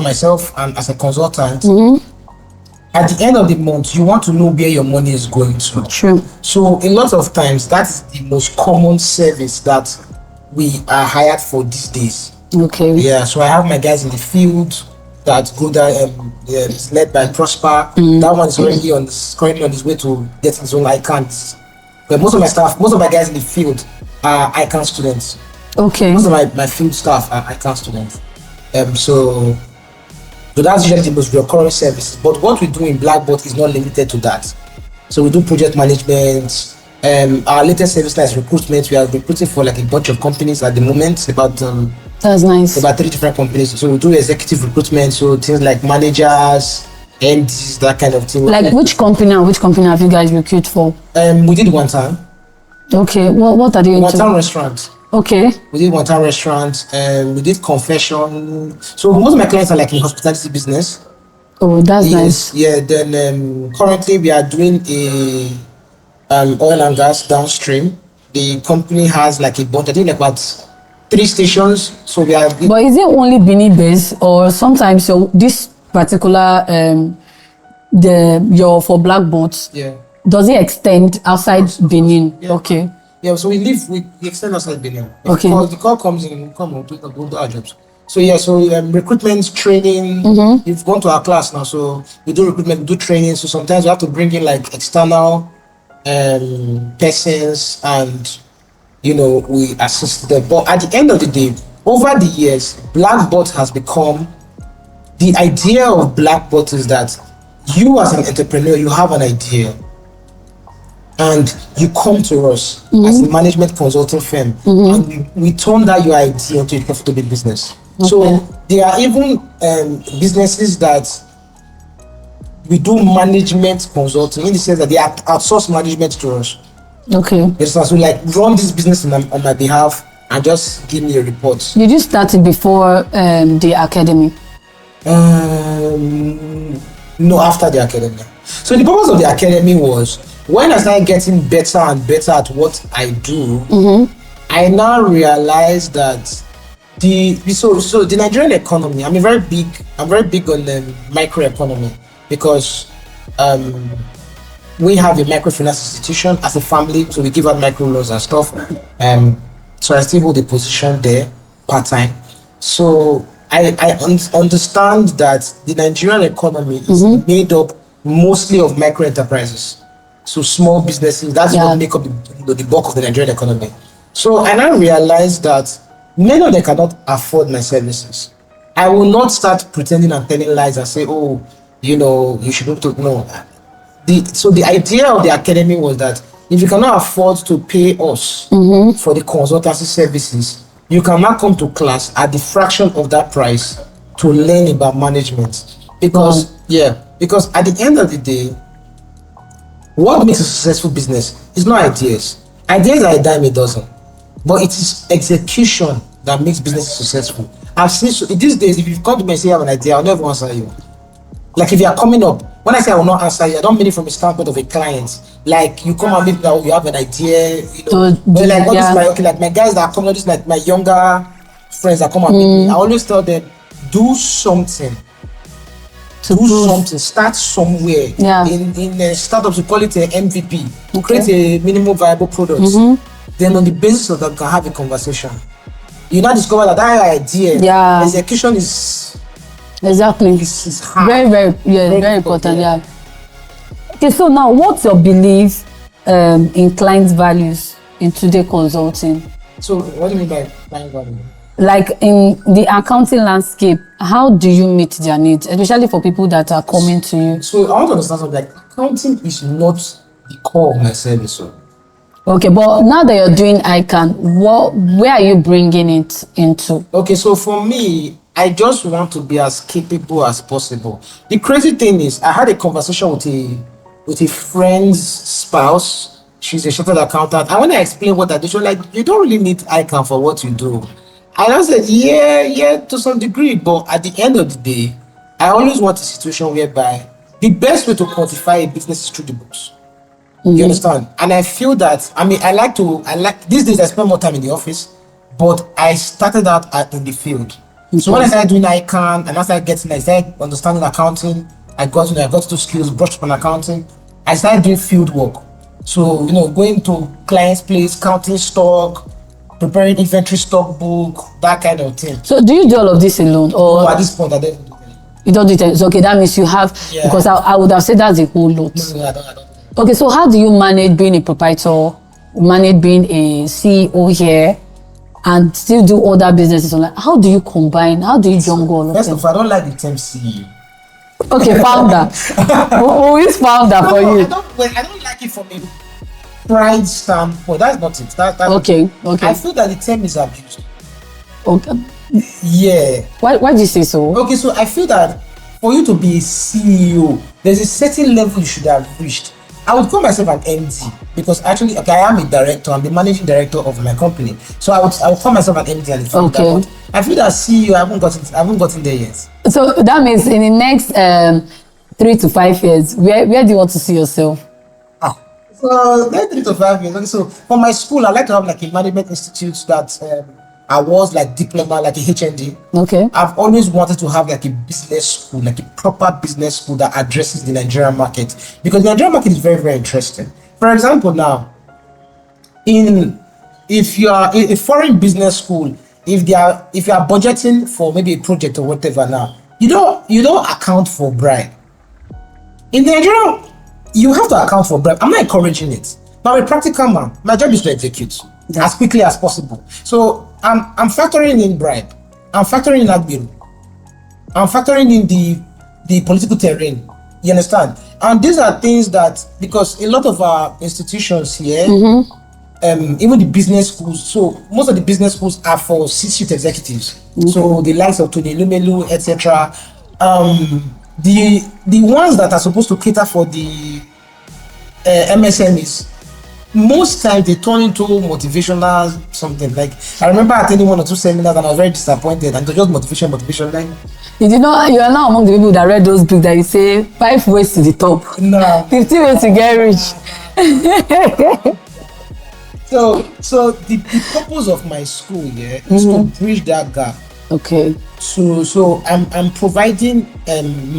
myself and as a consultant, at the end of the month, you want to know where your money is going to. True. So, a lot of times, that is the most common service that we are hired for these days. Okay. Yeah, so I have my guys in the field that go there. It's led by Prosper. That one is already currently on his way to getting his own ICANN. But most of my staff, most of my guys in the field are ICANN students. Okay. Most of my field staff are ICANN students. So that's usually the most recurring services. But what we do in BlackBot is not limited to that. So we do project management. Our latest service line is recruitment. We are recruiting for like a bunch of companies at the moment. That's nice. About 3 different companies. So we do executive recruitment. So things like managers, MDs, that kind of thing. Like which company and which company have you guys recruited for? We did one time. Okay. What are they into? One time restaurant. Okay. We did one time restaurant. We did confession. So most of my clients are like in hospitality business. Oh, that's nice. Yeah. Then currently we are doing a oil and gas downstream. The company has like a bunch. I think like about 3 stations. So we are. But is it only Benin based, or sometimes this particular your for BlackBot? Yeah. Does it extend outside Benin? Yeah. Okay. Yeah. So we extend outside Benin. Okay. The call comes in. We come on, we do our jobs. So yeah, recruitment training. You've gone to our class now, so we do recruitment, we do training. So sometimes we have to bring in like external persons, and we assist them. But at the end of the day, over the years, BlackBot has become, the idea of BlackBot is that you as an entrepreneur, you have an idea and you come to us as a management consulting firm, and we turn that your idea into a profitable business. Okay. So there are even businesses that we do management consulting, in the sense that they outsource management to us. Okay. Yes, so like run this business on my behalf and just give me a report. Did you start it before the academy? No, after the academy. So the purpose of the academy was, when I started getting better and better at what I do, I now realized that the Nigerian economy, I'm very big on the microeconomy, because we have a microfinance institution as a family, so we give out micro loans and stuff. So I still hold a position there part time. So I understand that the Nigerian economy is made up mostly of micro enterprises, so small businesses. That's what make up the bulk of the Nigerian economy. So I now realized that many of them cannot afford my services. I will not start pretending and telling lies and say, oh, you should know. So the idea of the academy was that if you cannot afford to pay us for the consultancy services, you can now come to class at the fraction of that price to learn about management. Because at the end of the day, what makes a successful business is not ideas. Ideas are a dime a dozen, but it is execution that makes business successful. I've seen these days, if you come to me and say you have an idea, I'll never answer you. Like if you are coming up, when I say I will not answer you, I don't mean it from a standpoint of a client. Like you come and meet now, you have an idea, but like what is like my guys that are coming, just like my younger friends that come and meet me, I always tell them, do something. Start somewhere. In startups, we call it an MVP. Create a minimum viable product. Then on the basis of that, we can have a conversation. You now discover that idea, execution is exactly is hard. Very important. Yeah. Okay, so now what's your belief in client values in today consulting? So what do you mean by client value? Like in the accounting landscape, how do you meet their needs, especially for people that are coming to you? So I want to understand something. Like accounting is not the core of my service. So. Okay, but now that you're doing ICANN, where are you bringing it into? Okay, so for me, I just want to be as capable as possible. The crazy thing is, I had a conversation with a friend's spouse. She's a chartered accountant, and when I explained what I do, she was like, "You don't really need ICANN for what you do." And I said, "Yeah, to some degree, but at the end of the day, I always want a situation whereby the best way to quantify a business is through the books." You understand? And I feel that, I like these days I spend more time in the office, but I started out in the field. So when I started doing ICANN and I started understanding accounting, I got to skills, brushed up on accounting. I started doing field work. So, going to clients' place, counting stock, preparing inventory stock book, that kind of thing. So do you do all of this alone, or No, at this point, I don't do it. you don't do it? So, okay, that means you have, Yeah. because I would have said that's a whole lot. No, I don't. Okay, so how do you manage being a proprietor, manage being a CEO here, and still do other businesses online? How do you combine? How do you jungle all of First them? of all, I don't like the term CEO. Okay, founder. Who is founder for you? I don't like it from a pride standpoint. That's not it. That's Okay, okay. I feel that the term is abused. Okay. Yeah. Why do you say so? Okay, so I feel that for you to be a CEO, there's a certain level you should have reached. I would call myself an MD because actually, okay, I am a director. I'm the managing director of my company. So I would call myself an MD and a founder. Okay. But I feel that CEO, I haven't gotten there yet. So that means in the next 3 to 5 years, where do you want to see yourself? So next 3 to 5 years. Okay, so for my school, I like to have like a management institute that I was like diploma, like a HND. Okay. I've always wanted to have like a business school, like a proper business school that addresses the Nigerian market, because the Nigerian market is very, very interesting. For example, now, if you are a foreign business school, if you are budgeting for maybe a project or whatever, now you don't account for bribe. In Nigeria, you have to account for bribe. I'm not encouraging it, but I'm a practical man. My job is to execute as quickly as possible. So I'm factoring in bribe. I'm factoring in admin. I'm factoring in the political terrain. You understand? And these are things that, because a lot of our institutions here, even the business schools, so most of the business schools are for C-suite executives. So the likes of Tony Lumelu, etc. The ones that are supposed to cater for the MSMEs, most times they turn into motivational something. Like, I remember attending 1 or 2 seminars and I was very disappointed, and it was just motivation. Like, You are now among the people that read those books that you say 5 ways to the top, no. 50 ways to get rich. So the purpose of my school is to bridge that gap. Okay. So I'm providing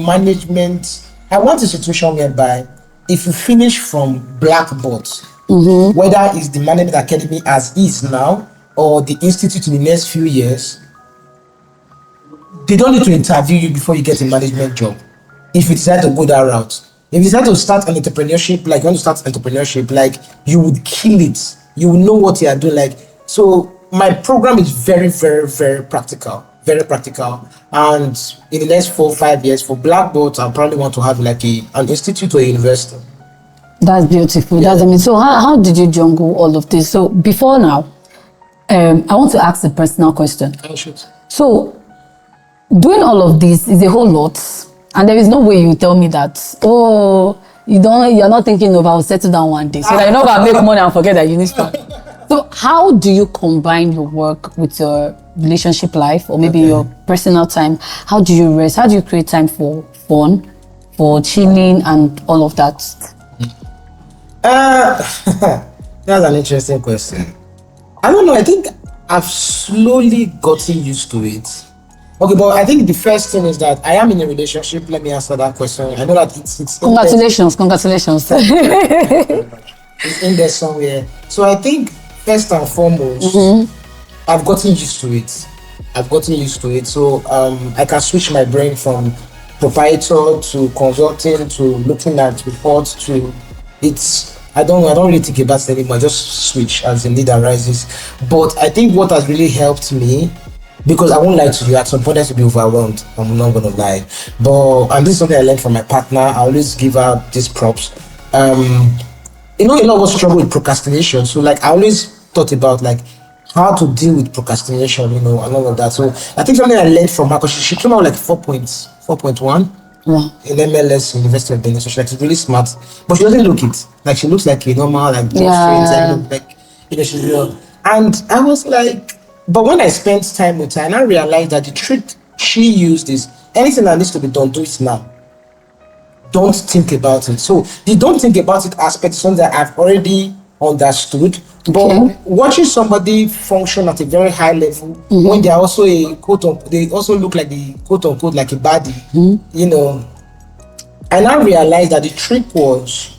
management. I want a situation whereby if you finish from BlackBot, whether it's the management academy as is now or the institute in the next few years, they don't need to interview you before you get a management job. If you decide to go that route, if you decide to start an entrepreneurship, like you want to start entrepreneurship, like you would kill it. You will know what you are doing. Like, so my program is very, very, very practical. Very practical. And in the next 4 or 5 years, for BlackBot, I probably want to have like an institute or a university. That's beautiful. Yeah. That's amazing. So how did you jungle all of this? So before now, I want to ask a personal question. I should. So doing all of this is a whole lot, and there is no way you tell me that, oh, you're not thinking of I'll settle down one day, so that you're not gonna make money and forget that you need fun. So how do you combine your work with your relationship life, or maybe your personal time? How do you rest? How do you create time for fun, for chilling and all of that? That's an interesting question. I don't know. I think I've slowly gotten used to it. Okay, but I think the first thing is that I am in a relationship. Let me answer that question. I know that it's Congratulations. It's in there somewhere. So I think first and foremost, I've gotten used to it. So I can switch my brain from proprietor to consulting to looking at reports to I don't really think about it anymore. I just switch as the need arises. But I think what has really helped me, because I won't lie to you, at some point I have to be overwhelmed. I'm not gonna lie. And this is something I learned from my partner. I always give her these props. A lot of us struggle with procrastination. So like I always thought about like how to deal with procrastination, and all of that. So I think something I learned from her, because she came out like 4.1 in MLS, University of Benin. So she's really smart, but she doesn't look it. Like she looks like a normal, like she's real. And I was like, but when I spent time with her, and I realized that the trick she used is anything that needs to be done, do it now. Don't think about it. So the don't think about it aspect is something that I've already understood. But watching somebody function at a very high level, when they're also they also look like the quote unquote like a baddie, I now realized that the trick was,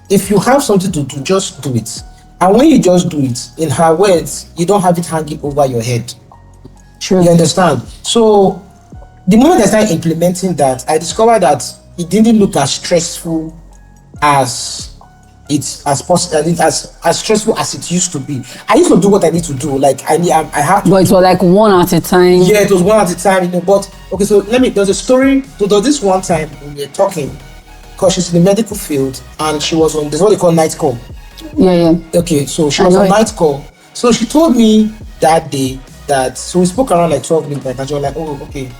if you have something to do, just do it. And when you just do it, in her words, you don't have it hanging over your head. True. You understand? So the moment I started implementing that, I discovered that it didn't look as stressful as as stressful as it used to be. I used to do what I need to do. Like I have to. But it was like one at a time. Yeah, it was one at a time, But okay, so there's a story. So there was this one time we were talking, because she's in the medical field and she was on this what they call night call. Yeah. Okay, so she was on night call. So she told me that day so we spoke around like 12 midnight, and she was like, oh, okay.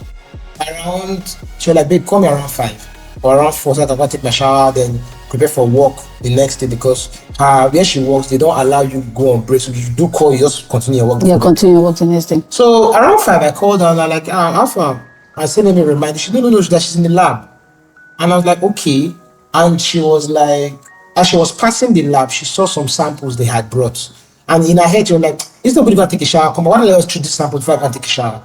She was like, babe, call me around 5 or around 4 so I can go take my shower, then prepare for work the next day, because where she works, they don't allow you go on break. So if you do call, you just continue your work. Yeah, continue your work the next day. So around 5, I called her and I'm like, how far? I said, let me remind you. She didn't know that she's in the lab. And I was like, okay. And she was like, as she was passing the lab, she saw some samples they had brought. And in her head, she was like, is nobody going to take a shower? Come on, why don't let us treat this sample before I can take a shower?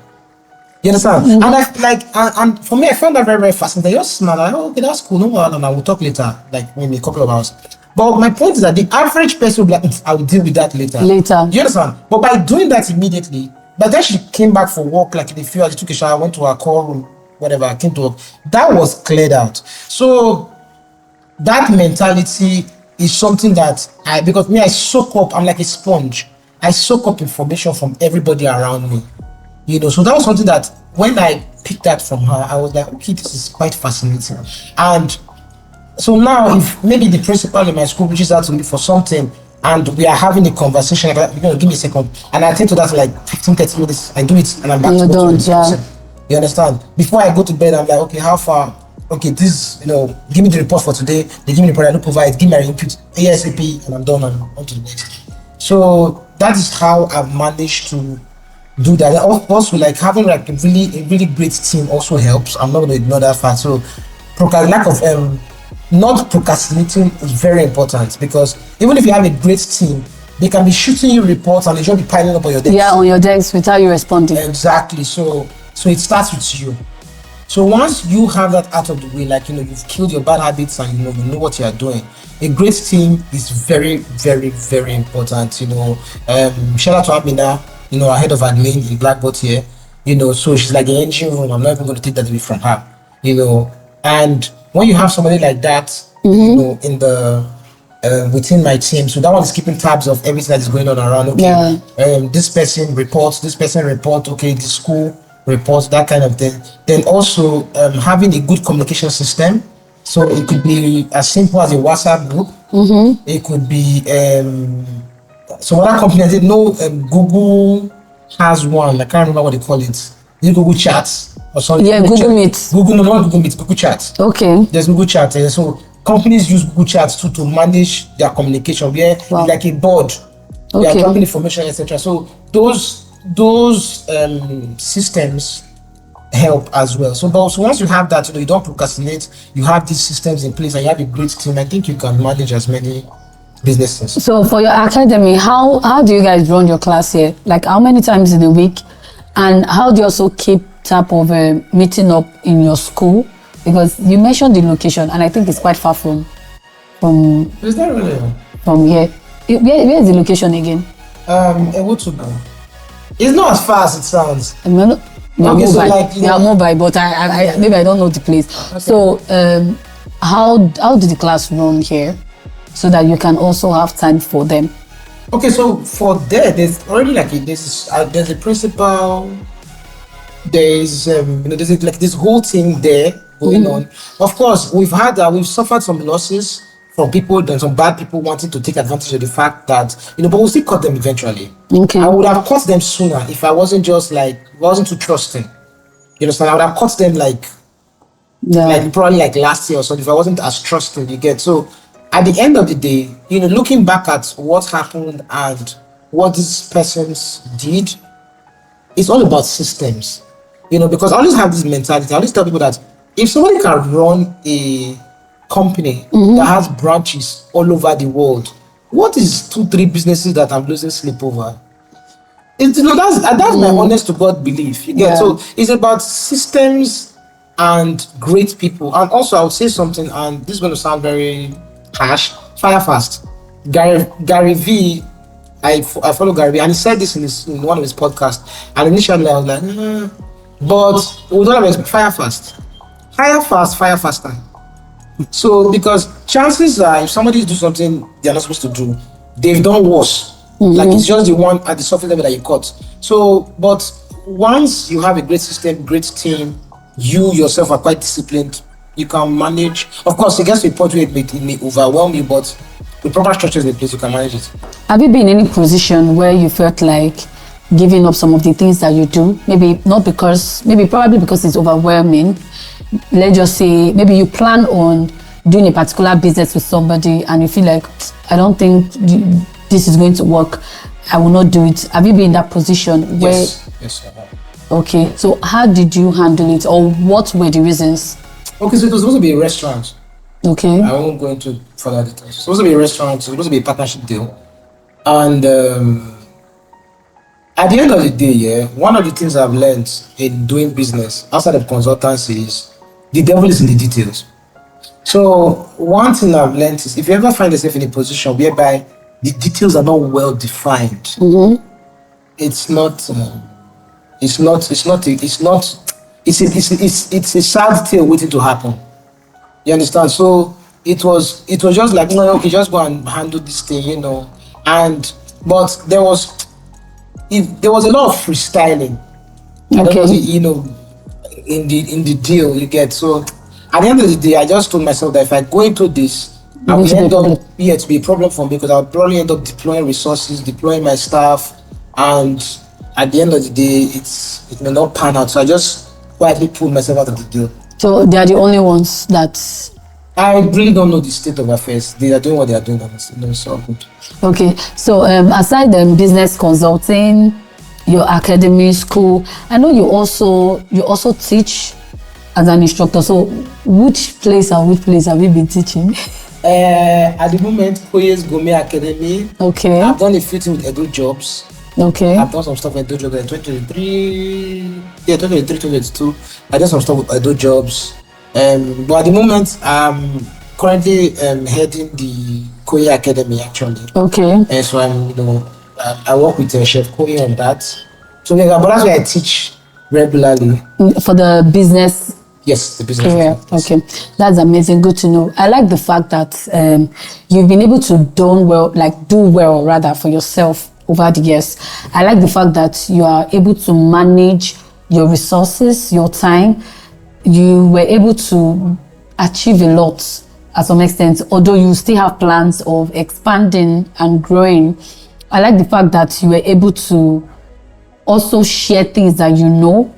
You understand? Mm-hmm. And I like, and for me, I found that very, very fascinating. I just smiled, like, oh, okay, that's cool. No problem. We'll talk later, like maybe a couple of hours. But my point is that the average person will be like, I will deal with that later. You understand? But by doing that immediately, by then she came back for work, like in a few hours, she took a shower, went to her call room, whatever, I came to work. That was cleared out. So that mentality is something that because me, I soak up, I'm like a sponge. I soak up information from everybody around me. So that was something that when I picked that from her, I was like, okay, this is quite fascinating. And so now, if maybe the principal in my school reaches out to me for something and we are having a conversation, like, give me a second, and I attend to that for like 15, 30 minutes, I do it and I'm back to work. You understand? Before I go to bed, I'm like, okay, how far? Okay, this, give me the report for today. They give me the report, I look over it, give me my input ASAP, and I'm done and on to the next. So that is how I've managed to do that. Also, like having like a really great team also helps. I'm not going to ignore that fact. So not procrastinating is very important, because even if you have a great team, they can be shooting you reports and they just be piling up on your desk. Yeah, on your desk without you responding. Exactly. So it starts with you. So once you have that out of the way, like you've killed your bad habits and you know what you are doing, a great team is very, very, very important. Shout out to Amina, our head of admin in BlackBot here. So she's like the engine room. I'm not even going to take that away from her. And when you have somebody like that, in the within my team, so that one is keeping tabs of everything that is going on around. Okay, this person reports. Okay, the school reports, that kind of thing. Then also having a good communication system. So it could be as simple as a WhatsApp group. It could be some other company I didn't know. Google has one. I can't remember what they call it. Is it Google Chats or something? Yeah, Google Meet. Not Google Meet. Google Chat. Okay. There's Google Chat. So companies use Google Chats to manage their communication. Where it's like a board. They are dropping information, etc. So those systems help as well. So once you have that, you don't procrastinate. You have these systems in place, and you have a great team. I think you can manage as many businesses. So for your academy, how do you guys run your class here? Like how many times in a week, and how do you also keep tap of a meeting up in your school? Because you mentioned the location, and I think it's quite far from. Is that really? From here, where is the location again? Ewutubu. It's not as far as it sounds. Mobile, but I maybe I don't know the place. Okay. So how do the class run here, so that you can also have time for them? Okay, so for there's already there's a principal. There's there's like this whole thing there going on. Of course, we've suffered some losses from people, then some bad people wanting to take advantage of the fact that but we'll still cut them eventually. Okay. I would have caught them sooner if I wasn't too trusting. You understand? I would have caught them like probably like last year or so if I wasn't as trusting. You get? So at the end of the day, looking back at what happened and what these persons did, it's all about systems. Because I always have this mentality. I always tell people that if somebody can run a company that has branches all over the world, what is 2-3 businesses that I'm losing sleep over? That's my honest to God belief. You get? So it's about systems and great people. And also I would say something, and this is going to sound very harsh: fire fast. Gary V. I follow Gary V, and he said this in one of his podcasts. And initially I was like, but we don't have fire fast, hire fast, fire faster. So because chances are, if somebody do something they're not supposed to do, they've done worse. Like it's just the one at the software level that you caught. So, but once you have a great system, great team, you yourself are quite disciplined. You can manage. Of course, it gets to a point where it may overwhelm you, but with proper structures in place, you can manage it. Have you been in any position where you felt like giving up some of the things that you do? Maybe not because, maybe probably because it's overwhelming. Let's just say maybe you plan on doing a particular business with somebody and you feel like, I don't think this is going to work. I will not do it. Have you been in that position where? Yes, I have. Okay, so how did you handle it, or what were the reasons? Okay, so it was supposed to be a restaurant. Okay. I won't go into further details. It's supposed to be a restaurant. It's supposed to be a partnership deal. And at the end of the day, one of the things I've learned in doing business outside of consultancy is the devil is in the details. So one thing I've learned is if you ever find yourself in a position whereby the details are not well defined, it's a sad tale waiting to happen. You understand? So it was just like, okay, just go and handle this thing, but there was a lot of freestyling. Okay. In the deal you get. So at the end of the day, I just told myself that if I go into this, I will end up to be a problem for me, because I'll probably end up deploying resources, deploying my staff, and at the end of the day, it may not pan out. So I just quietly pulled myself out of the deal. So they are the only ones that... I really don't know the state of affairs. They are doing what they are doing, honestly. No, it's all good. Okay, so aside business consulting, your academy, school, I know you also teach as an instructor. So which place have you been teaching? At the moment, Koye's Gourmet Academy. Okay. I've done a few things with Edo Jobs. Okay. I've done some stuff with Edo Jobs in 2022. I did some stuff with Edo Jobs. But at the moment, I'm currently heading the Koye Academy, actually. Okay. And so I work with Chef Koye on that. So but that's why I teach regularly. For the business. Yes, the business. Yeah. Okay, that's amazing. Good to know. I like the fact that you've been able to do well for yourself over the years. I like the fact that you are able to manage your resources, your time. You were able to achieve a lot at some extent, although you still have plans of expanding and growing. I like the fact that you were able to also share things that you know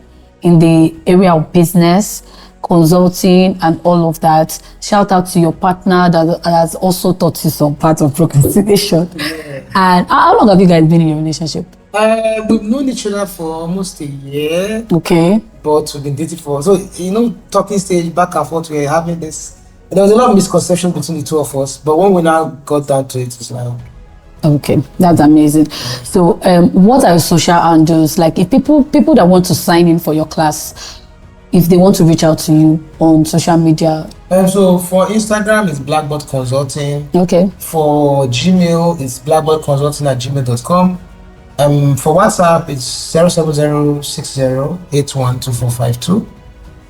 in the area of business, consulting, and all of that. Shout out to your partner that has also taught you some part of procrastination. Yeah. And how long have you guys been in your relationship? We've known each other for almost a year. Okay. But we've been dating for, talking stage, back and forth, we're having this. There was a lot of misconception between the two of us, but when we now got down to it, it's like... Okay, that's amazing. So what are your social handles? Like, if people that want to sign in for your class, if they want to reach out to you on social media? So for Instagram, it's BlackBot Consulting. Okay. For Gmail, it's blackbotconsulting@gmail.com. For WhatsApp, it's 07060812452.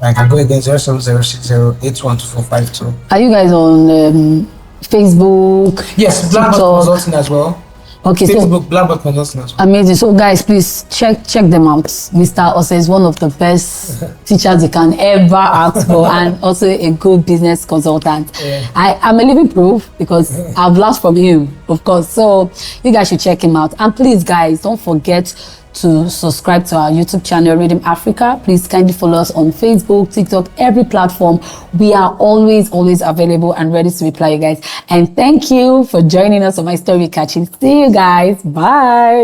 I can go again, 07060812452. Are you guys on Facebook? Yes, BlackBot Consulting as well. Okay, Facebook, so BlackBot Consulting as well. Amazing. So guys, please check them out. Mr. Ose is one of the best teachers you can ever ask for, and also a good business consultant. Yeah. I'm a living proof because I've learned from him, of course. So you guys should check him out. And please, guys, don't forget to subscribe to our YouTube channel, Rhythm Africa. Please kindly follow us on Facebook, TikTok, every platform. We are always available and ready to reply, you guys. And thank you for joining us on My Story Kachi. See you guys. Bye.